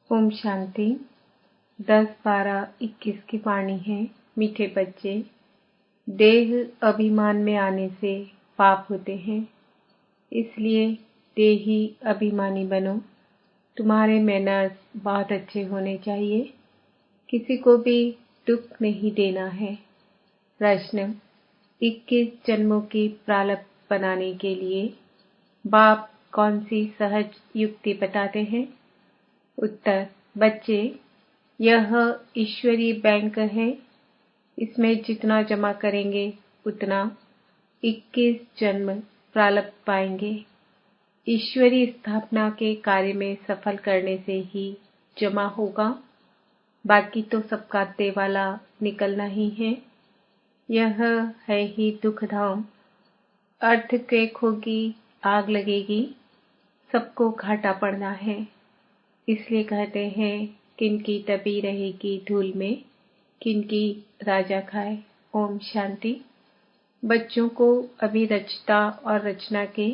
ओम शांति। 10-12-21 की वाणी है। मीठे बच्चे, देह अभिमान में आने से पाप होते हैं, इसलिए देही अभिमानी बनो। तुम्हारे मैनर्स बहुत अच्छे होने चाहिए, किसी को भी दुख नहीं देना है। प्रश्न: 21 जन्मों की प्रारब्ध बनाने के लिए बाप कौन सी सहज युक्ति बताते हैं? उत्तर: बच्चे, यह ईश्वरीय बैंक है। इसमें जितना जमा करेंगे उतना 21 जन्म प्रारब्ध पाएंगे। ईश्वरीय स्थापना के कार्य में सफल करने से ही जमा होगा, बाकी तो सब काटे वाला निकलना ही है। यह है ही दुखधाम। अर्थक्वेक होगी, आग लगेगी, सबको घाटा पड़ना है। इसलिए कहते हैं, किनकी तबी रहेगी धूल में, किनकी राजा खाए। ओम शांति। बच्चों को अभी रचता और रचना के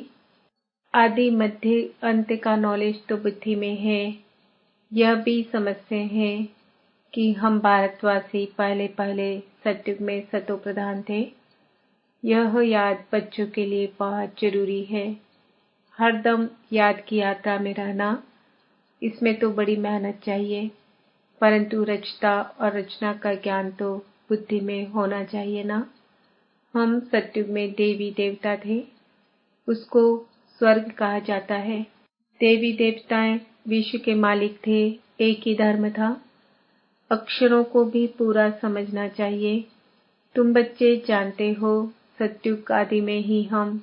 आदि मध्य अंत का नॉलेज तो बुद्धि में है। यह भी समझते हैं कि हम भारतवासी पहले सतयुग में सतो प्रधान थे। यह याद बच्चों के लिए बहुत जरूरी है। हरदम याद की यात्रा में रहना, इसमें तो बड़ी मेहनत चाहिए, परंतु रचता और रचना का ज्ञान तो बुद्धि में होना चाहिए ना। हम सतयुग में देवी देवता थे, उसको स्वर्ग कहा जाता है। देवी देवताएं विश्व के मालिक थे, एक ही धर्म था। अक्षरों को भी पूरा समझना चाहिए। तुम बच्चे जानते हो, सतयुग आदि में ही हम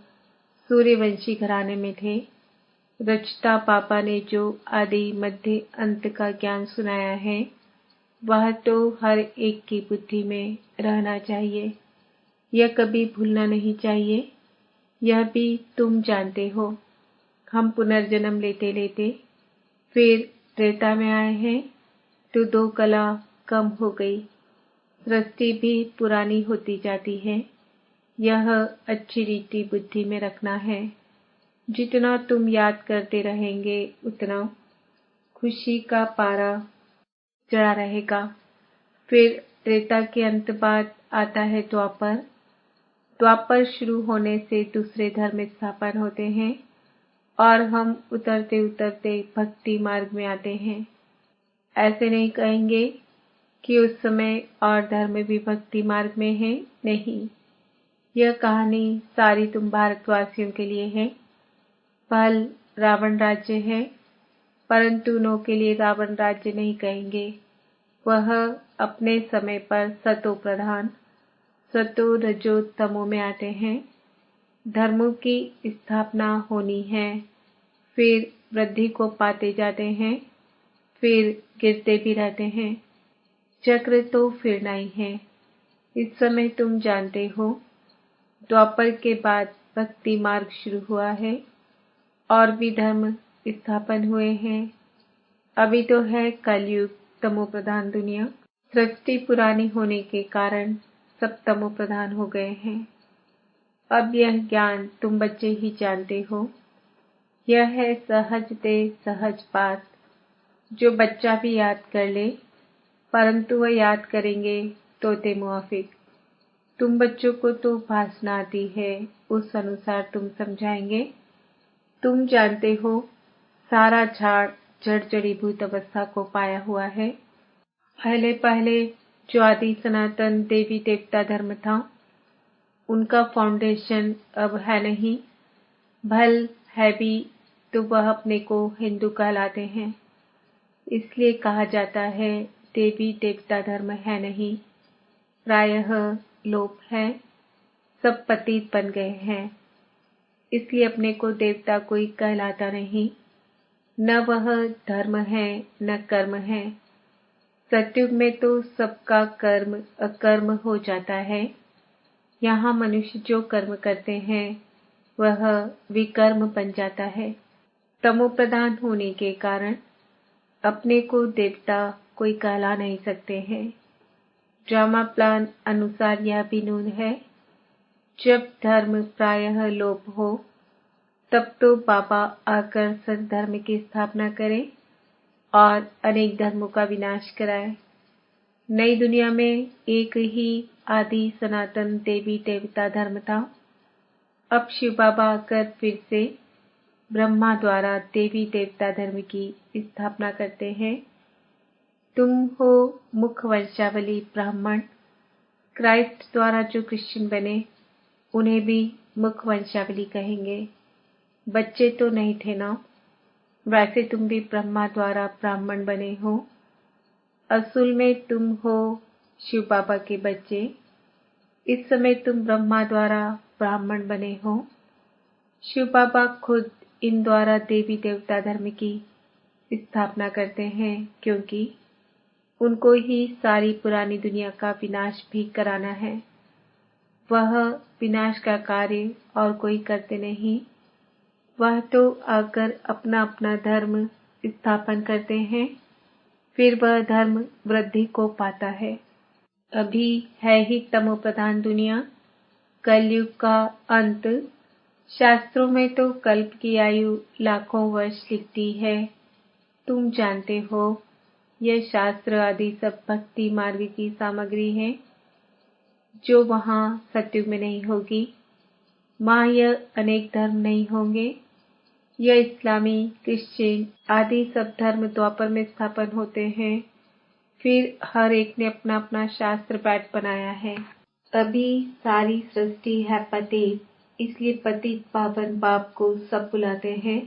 सूर्यवंशी घराने में थे। रचता पापा ने जो आदि मध्य अंत का ज्ञान सुनाया है, वह तो हर एक की बुद्धि में रहना चाहिए। यह कभी भूलना नहीं चाहिए। यह भी तुम जानते हो, हम लेते लेते फिर त्रेता में आए हैं, तो 2 कला कम हो गई, सृष्टि भी पुरानी होती जाती है। यह अच्छी रीति बुद्धि में रखना है। जितना तुम याद करते रहेंगे उतना खुशी का पारा चढ़ा रहेगा। फिर त्रेता के अंत बाद आता है द्वापर। द्वापर शुरू होने से दूसरे धर्म स्थापन होते हैं और हम उतरते उतरते भक्ति मार्ग में आते हैं। ऐसे नहीं कहेंगे कि उस समय और धर्म भी भक्ति मार्ग में है, नहीं। यह कहानी सारी तुम भारतवासियों के लिए है। फल रावण राज्य है, परंतु नो के लिए रावण राज्य नहीं कहेंगे। वह अपने समय पर सतो प्रधान, सतो रजो तमो में आते हैं। धर्मों की स्थापना होनी है, फिर वृद्धि को पाते जाते हैं, फिर गिरते भी रहते हैं। चक्र तो फिरना ही है। इस समय तुम जानते हो, द्वापर के बाद भक्ति मार्ग शुरू हुआ है और भी धर्म स्थापन हुए हैं। अभी तो है कलयुग, तमो प्रधान दुनिया। सृष्टि पुरानी होने के कारण सब तमो प्रधान हो गए हैं। अब यह ज्ञान तुम बच्चे ही जानते हो। यह है सहज दे सहज बात, जो बच्चा भी याद कर ले, परंतु वह याद करेंगे तोते मुआफिक। तुम बच्चों को तो भाषा आती है, उस अनुसार तुम समझाएंगे। तुम जानते हो, सारा झाड़ जड़ जड़ीभूत अवस्था को पाया हुआ है। पहले जो आदि सनातन देवी देवता धर्म था, उनका फाउंडेशन अब है नहीं। भल है भी तो वह अपने को हिंदू कहलाते हैं। इसलिए कहा जाता है, देवी देवता धर्म है नहीं, प्रायः लोप है, सब पतित बन गए हैं। इसलिए अपने को देवता कोई कहलाता नहीं। न वह धर्म है न कर्म है। सतयुग में तो सबका कर्म अकर्म हो जाता है। यहाँ मनुष्य जो कर्म करते हैं वह विकर्म बन जाता है। तमो प्रधान होने के कारण अपने को देवता कोई कहला नहीं सकते हैं। ड्रामा प्लान अनुसार यह भी नून है, जब धर्म प्रायः लोप हो, तब तो बाबा आकर सत धर्म की स्थापना करें और अनेक धर्मों का विनाश कराए। नई दुनिया में एक ही आदि सनातन देवी देवता धर्म था। अब शिव बाबा आकर फिर से ब्रह्मा द्वारा देवी देवता धर्म की स्थापना करते हैं। तुम हो मुख्य वंशावली ब्राह्मण। क्राइस्ट द्वारा जो क्रिश्चियन बने उन्हें भी मुख्य वंशावली कहेंगे। बच्चे तो नहीं थे ना, वैसे तुम भी ब्रह्मा द्वारा ब्राह्मण बने हो। असल में तुम हो शिव बाबा के बच्चे। इस समय तुम ब्रह्मा द्वारा ब्राह्मण बने हो। शिव बाबा खुद इन द्वारा देवी देवता धर्म की स्थापना करते हैं, क्योंकि उनको ही सारी पुरानी दुनिया का विनाश भी कराना है। वह विनाश का कार्य और कोई करते नहीं, वह तो आकर अपना अपना धर्म स्थापन करते हैं, फिर वह धर्म वृद्धि को पाता है। अभी है ही तमो प्रधान दुनिया, कलयुग का अंत। शास्त्रों में तो कल्प की आयु लाखों वर्ष लिखती है। तुम जानते हो यह शास्त्र आदि सब भक्ति मार्ग की सामग्री है, जो वहाँ सत्युग में नहीं होगी। वहाँ यह अनेक धर्म नहीं होंगे। यह इस्लामी, क्रिश्चियन आदि सब धर्म द्वापर में स्थापन होते हैं। फिर हर एक ने अपना अपना शास्त्र पाठ बनाया है। अभी सारी सृष्टि है पतित, इसलिए पतित पावन बाप को सब बुलाते हैं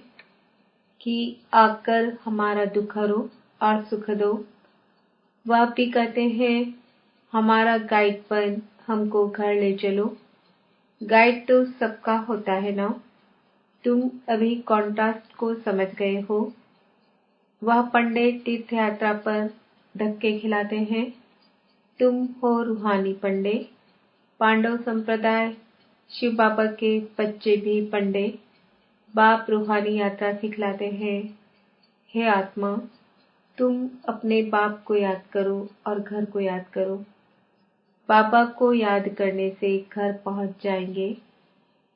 कि आकर हमारा दुख हरो और सुख दो। वह भी कहते हैं हमारा गाइड बन हमको घर ले चलो। गाइड तो सबका होता है ना। तुम अभी कॉन्ट्रास्ट को समझ गए हो। वह पंडित तीर्थ यात्रा पर धक्के खिलाते हैं। तुम हो रूहानी पंडित। पांडव संप्रदाय शिव बाबा के बच्चे भी पंडित। बाप रूहानी यात्रा सिखलाते हैं। हे आत्मा, तुम अपने बाप को याद करो और घर को याद करो। बाबा को याद करने से घर पहुंच जाएंगे।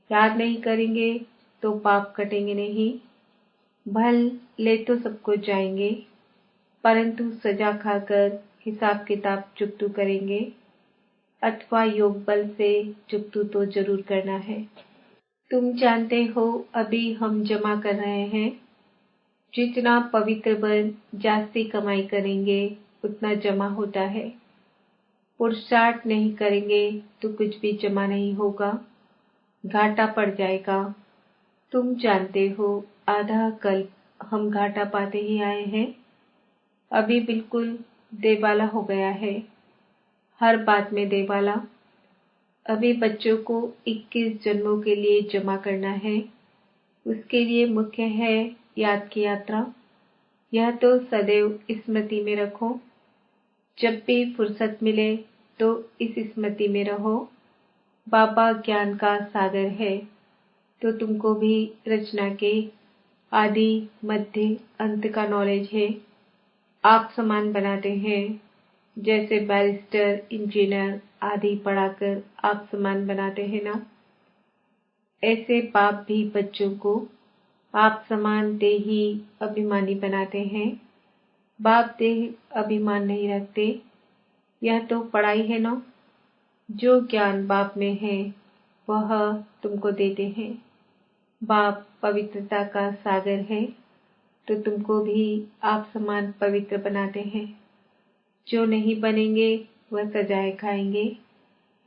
याद नहीं करेंगे तो पाप कटेंगे नहीं। भल ले तो सबको जाएंगे, परंतु सजा खाकर हिसाब किताब चुकतू करेंगे, अथवा योग बल से चुकतू तो जरूर करना है। तुम जानते हो अभी हम जमा कर रहे हैं। जितना पवित्र बन जास्ती कमाई करेंगे उतना जमा होता है। पुरुषार्थ नहीं करेंगे तो कुछ भी जमा नहीं होगा, घाटा पड़ जाएगा। तुम जानते हो आधा कल्प हम घाटा पाते ही आए हैं। अभी बिल्कुल देवाला हो गया है, हर बात में देवाला। अभी बच्चों को 21 जन्मों के लिए जमा करना है। उसके लिए मुख्य है याद की यात्रा। यह तो सदैव स्मृति में रखो। जब भी फुर्सत मिले तो इस स्मृति में रहो। बाबा ज्ञान का सागर है, तो तुमको भी रचना के आदि मध्य अंत का नॉलेज है। आप समान बनाते हैं, जैसे बैरिस्टर, इंजीनियर आदि पढ़ाकर आप समान बनाते हैं ना, ऐसे बाप भी बच्चों को आप समान देही अभिमानी बनाते हैं। बाप देह अभिमान नहीं रखते। यह तो पढ़ाई है ना। जो ज्ञान बाप में है वह तुमको देते हैं। बाप पवित्रता का सागर है, तो तुमको भी आप समान पवित्र बनाते हैं। जो नहीं बनेंगे वह सजाएं खाएंगे,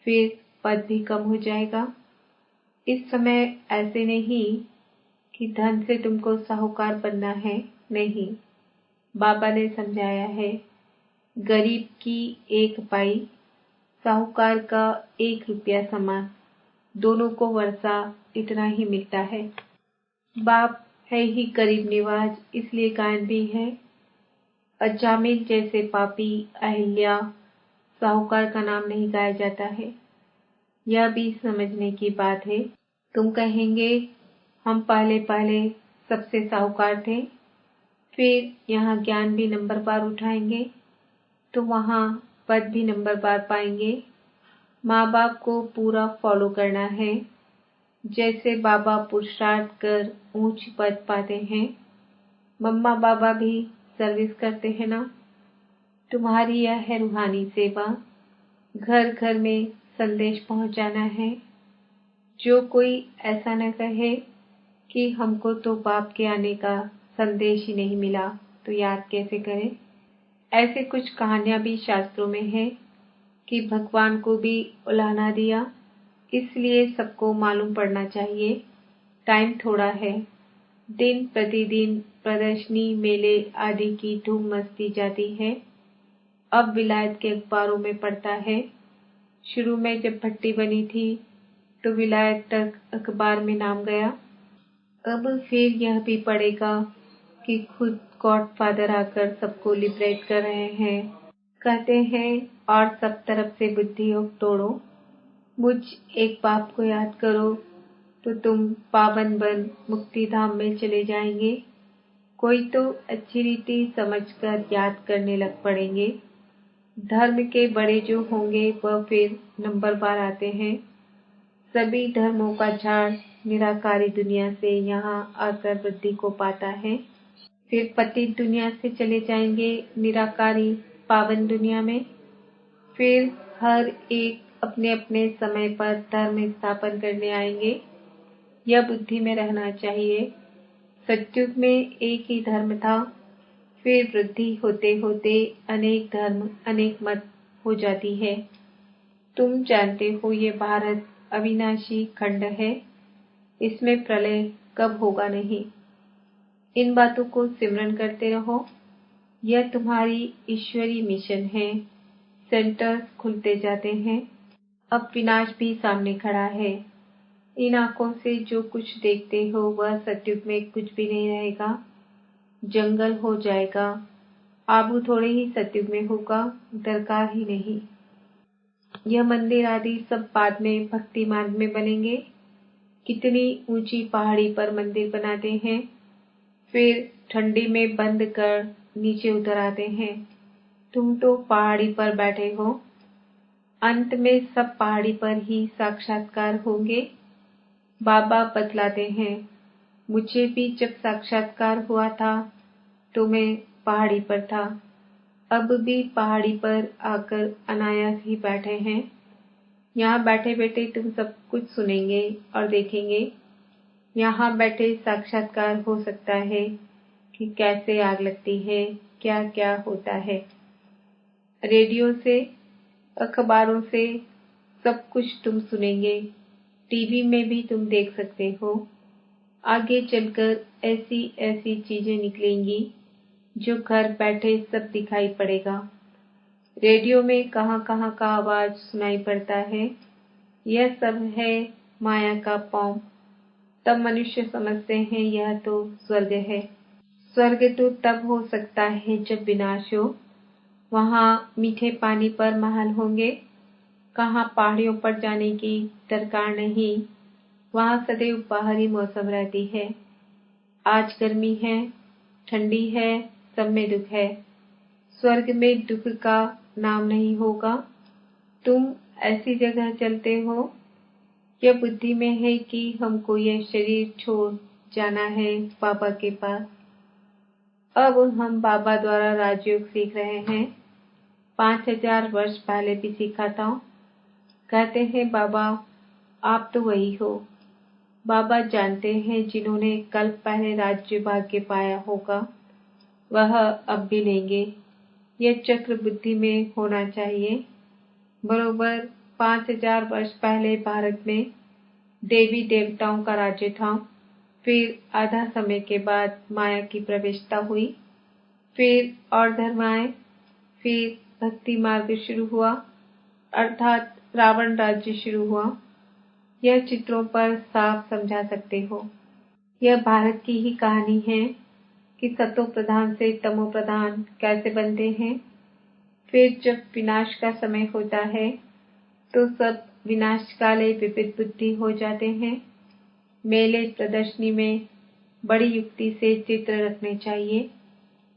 फिर पद भी कम हो जाएगा। इस समय ऐसे नहीं कि धन से तुमको साहूकार बनना है, नहीं। बाबा ने समझाया है, गरीब की 1 पाई, साहूकार का 1 रुपया समान, दोनों को वर्षा इतना ही मिलता है। बाप है ही गरीब निवाज, इसलिए गायन भी है। अजामिल जैसे पापी अहिल्या साहूकार का नाम नहीं गाया जाता है। यह भी समझने की बात है। तुम कहेंगे हम पहले पहले सबसे साहूकार थे, फिर यहाँ ज्ञान भी नंबर बार उठाएंगे तो वहाँ पद भी नंबर बार पाएंगे। माँ बाप को पूरा फॉलो करना है। जैसे बाबा पुरुषार्थ कर ऊंच पद पाते हैं, मम्मा बाबा भी सर्विस करते हैं ना। तुम्हारी यह है रूहानी सेवा। घर घर में संदेश पहुंचाना है। जो कोई ऐसा न कहे कि हमको तो बाप के आने का संदेश ही नहीं मिला, तो याद कैसे करें। ऐसे कुछ कहानियां भी शास्त्रों में है कि भगवान को भी उलाहना दिया, इसलिए सबको मालूम पड़ना चाहिए। टाइम थोड़ा है। दिन प्रतिदिन प्रदर्शनी, मेले आदि की धूम मस्ती जाती है। अब विलायत के अखबारों में पढ़ता है। शुरू में जब भट्टी बनी थी तो विलायत तक अखबार में नाम गया। अब फिर यह भी पड़ेगा कि खुद गॉडफादर आकर सबको लिबरेट कर रहे हैं। कहते हैं और सब तरफ से बुद्धि तोड़ो, मुझ एक बाप को याद करो तो तुम पावन बन मुक्ति धाम में चले जाएंगे। कोई तो अच्छी रीति समझकर याद करने लग पड़ेंगे। धर्म के बड़े जो होंगे वह फिर नंबरवार आते हैं। सभी धर्मों का झाड़ निराकारी दुनिया से यहाँ आकर वृद्धि को पाता है। फिर पतित दुनिया से चले जाएंगे निराकारी पावन दुनिया में। फिर हर एक अपने अपने समय पर धर्म स्थापन करने आएंगे। यह बुद्धि में रहना चाहिए। सतयुग में एक ही धर्म था, फिर वृद्धि होते होते अनेक धर्म अनेक मत हो जाती है। तुम जानते हो ये भारत अविनाशी खंड है, इसमें प्रलय कब होगा नहीं। इन बातों को सिमरन करते रहो। यह तुम्हारी ईश्वरी मिशन है। सेंटर्स खुलते जाते हैं। अब विनाश भी सामने खड़ा है। इन आंखों से जो कुछ देखते हो वह सतयुग में कुछ भी नहीं रहेगा, जंगल हो जाएगा। आबू थोड़े ही सतयुग में होगा, दरगाह ही नहीं। यह मंदिर आदि सब बाद में भक्ति मार्ग में बनेंगे। कितनी ऊंची पहाड़ी पर मंदिर बनाते हैं, फिर ठंडी में बंद कर नीचे उतर आते हैं। तुम तो पहाड़ी पर बैठे हो। अंत में सब पहाड़ी पर ही साक्षात्कार होंगे। बाबा बतलाते हैं, मुझे भी जब साक्षात्कार हुआ था तो मैं पहाड़ी पर था। अब भी पहाड़ी पर आकर अनायास ही बैठे हैं। यहाँ बैठे बैठे तुम सब कुछ सुनेंगे और देखेंगे। यहाँ बैठे साक्षात्कार हो सकता है कि कैसे आग लगती है, क्या क्या होता है। रेडियो से, अखबारों से सब कुछ तुम सुनेंगे। टीवी में भी तुम देख सकते हो। आगे चलकर ऐसी ऐसी चीजें निकलेंगी जो घर बैठे सब दिखाई पड़ेगा। रेडियो में कहाँ कहाँ का आवाज सुनाई पड़ता है। यह सब है माया का पौम। तब मनुष्य समझते हैं यह तो स्वर्ग है। स्वर्ग तो तब हो सकता है जब विनाश हो। वहाँ मीठे पानी पर महल होंगे। कहाँ पहाड़ियों पर जाने की दरकार नहीं। वहाँ सदैव बाहरी मौसम रहती है। आज गर्मी है, ठंडी है, सब में दुख है। स्वर्ग में दुख का नाम नहीं होगा। तुम ऐसी जगह चलते हो। यह बुद्धि में है कि हमको यह शरीर छोड़ जाना है बाबा के पास। अब हम बाबा द्वारा राजयोग सीख रहे हैं। 5000 वर्ष पहले भी सीखा था। कहते हैं बाबा आप तो वही हो। बाबा जानते हैं जिन्होंने कल पहले राज्य भाग्य पाया होगा वह अब भी लेंगे। यह चक्र बुद्धि में होना चाहिए। बरोबर 5000 वर्ष पहले भारत में देवी देवताओं का राज्य था। फिर आधा समय के बाद माया की प्रवेशता हुई। फिर और धर्म आए। फिर भक्ति मार्ग शुरू हुआ, अर्थात रावण राज्य शुरू हुआ। यह चित्रों पर साफ समझा सकते हो। यह भारत की ही कहानी है कि सतो प्रधान से तमो प्रधान कैसे बनते हैं। फिर जब विनाश का समय होता है तो सब विनाशकाले विविध बुद्धि हो जाते हैं। मेले प्रदर्शनी में बड़ी युक्ति से चित्र रखने चाहिए।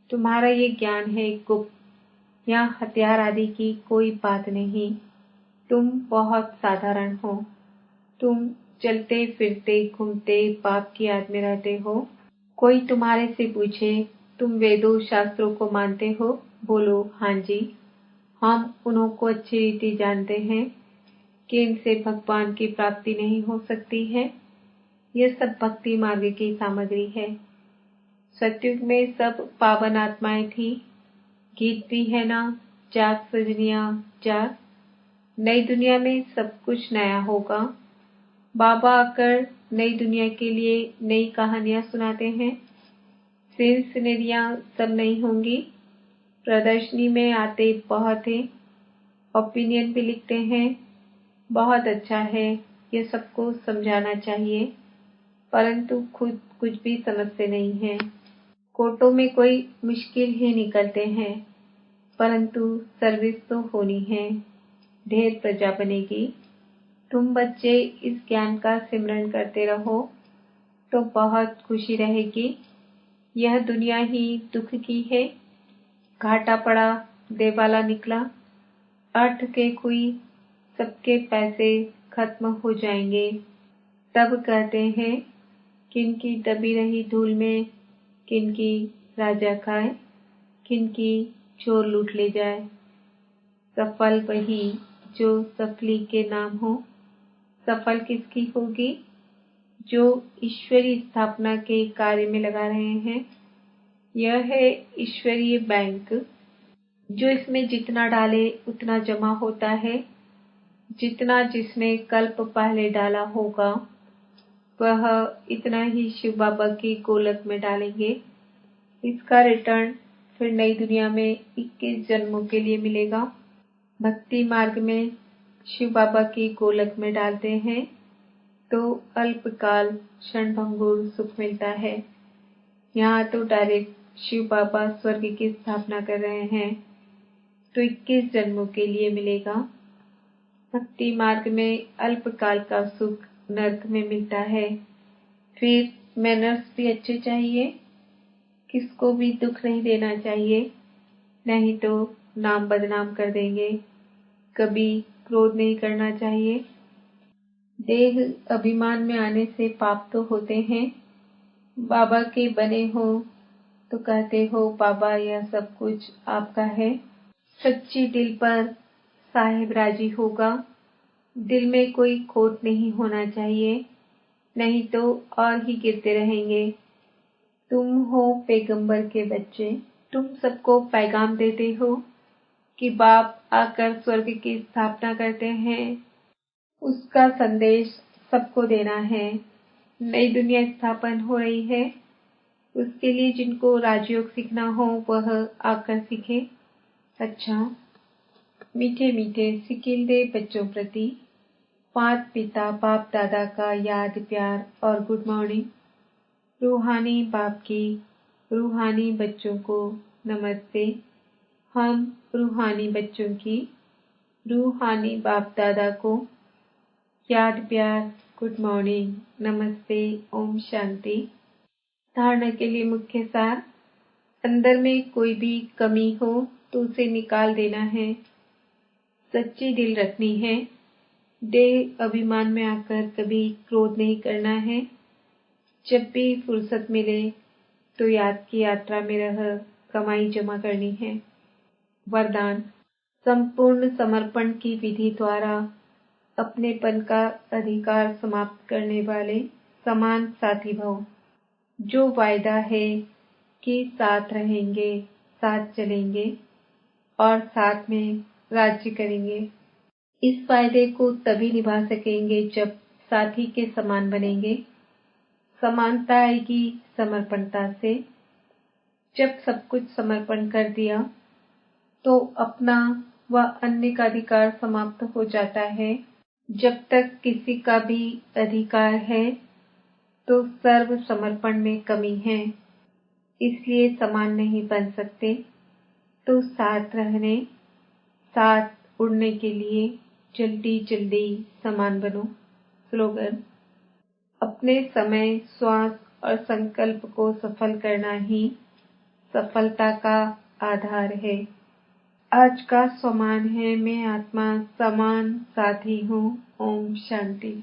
तुम्हारा ये ज्ञान है गुप्त। यहाँ हथियार आदि की कोई बात नहीं। तुम बहुत साधारण हो। तुम चलते फिरते घूमते बाप की याद में रहते हो। कोई तुम्हारे से पूछे तुम वेदों शास्त्रों को मानते हो? बोलो हाँ जी। हम उन्हों को अच्छी रीति जानते हैं कि इनसे भगवान की प्राप्ति नहीं हो सकती है। यह सब भक्ति मार्ग की सामग्री है। सतयुग में सब पावन आत्माएं थी। गीत भी है ना, जाग सजनिया जाग। नई दुनिया में सब कुछ नया होगा। बाबा आकर नई दुनिया के लिए नई कहानियां सुनाते हैं। सीन सिनेरियां सब नई होंगी। प्रदर्शनी में आते बहुत हैं, ओपिनियन भी लिखते हैं। बहुत अच्छा है, यह सबको समझाना चाहिए, परंतु खुद कुछ भी समझते नहीं हैं। कोर्टों में कोई मुश्किल ही निकलते हैं, परंतु सर्विस तो होनी है, ढेर प्रजा बनेगी। तुम बच्चे इस ज्ञान का सिमरन करते रहो तो बहुत खुशी रहेगी। यह दुनिया ही दुख की है। घाटा पड़ा, देवाला निकला, अर्थ के कोई सबके पैसे खत्म हो जाएंगे। तब कहते हैं किनकी दबी रही धूल में किनकी राजा खाए, किनकी चोर लूट ले जाए। सफल वही जो सफली के नाम हो। सफल किसकी होगी? जो ईश्वरीय स्थापना के कार्य में लगा रहे हैं। यह है ईश्वरीय बैंक, जो इसमें जितना डाले उतना जमा होता है। जितना जिसने कल्प पहले डाला होगा वह इतना ही शिव बाबा की गोलक में डालेंगे। इसका रिटर्न फिर नई दुनिया में 21 जन्मों के लिए मिलेगा। भक्ति मार्ग में शिव बाबा की गोलक में डालते हैं तो अल्पकाल क्षणभंगुर सुख मिलता है। यहाँ तो डायरेक्ट शिव बाबा स्वर्ग की स्थापना कर रहे हैं तो 21 जन्मों के लिए मिलेगा। भक्ति मार्ग में अल्पकाल का सुख नर्क में मिलता है। फिर मैनर्स भी अच्छे चाहिए, किसको भी दुख नहीं देना चाहिए, नहीं तो नाम बदनाम कर देंगे। कभी क्रोध नहीं करना चाहिए। देह अभिमान में आने से पाप तो होते हैं। बाबा के बने हो तो कहते हो बाबा यह सब कुछ आपका है। सच्ची दिल पर साहिब राजी होगा। दिल में कोई खोट नहीं होना चाहिए, नहीं तो और ही गिरते रहेंगे। तुम हो पैगंबर के बच्चे। तुम सबको पैगाम देते हो कि बाप आकर स्वर्ग की स्थापना करते हैं। उसका संदेश सबको देना है। नई दुनिया स्थापन हो रही है, उसके लिए जिनको राजयोग सीखना हो वह आकर सीखे। अच्छा, मीठे मीठे सिकिंदे बच्चों प्रति माता पिता बाप दादा का याद प्यार और गुड मॉर्निंग। रूहानी बाप की रूहानी बच्चों को नमस्ते। हम रूहानी बच्चों की रूहानी बाप दादा को याद प्यार गुड मॉर्निंग नमस्ते ओम शांति। धारणा के लिए मुख्य सार। अंदर में कोई भी कमी हो तो उसे निकाल देना है। सच्ची दिल रखनी है। देह अभिमान में आकर कभी क्रोध नहीं करना है। जब भी फुर्सत मिले तो याद की यात्रा में रह कमाई जमा करनी है। वरदान। संपूर्ण समर्पण की विधि द्वारा अपनेपन का अधिकार समाप्त करने वाले समान साथी भव। जो वायदा है कि साथ रहेंगे, साथ चलेंगे और साथ में राज्य करेंगे। इस वायदे को तभी निभा सकेंगे जब साथी के समान बनेंगे। समानता आएगी समर्पणता से। जब सब कुछ समर्पण कर दिया तो अपना व अन्य का अधिकार समाप्त हो जाता है। जब तक किसी का भी अधिकार है तो सर्व समर्पण में कमी है, इसलिए समान नहीं बन सकते। तो साथ रहने, साथ उड़ने के लिए जल्दी जल्दी समान बनो। स्लोगन। अपने समय, श्वास और संकल्प को सफल करना ही सफलता का आधार है। आज का स्वमान है मैं आत्मा समान साथी हूँ। ओम शांति।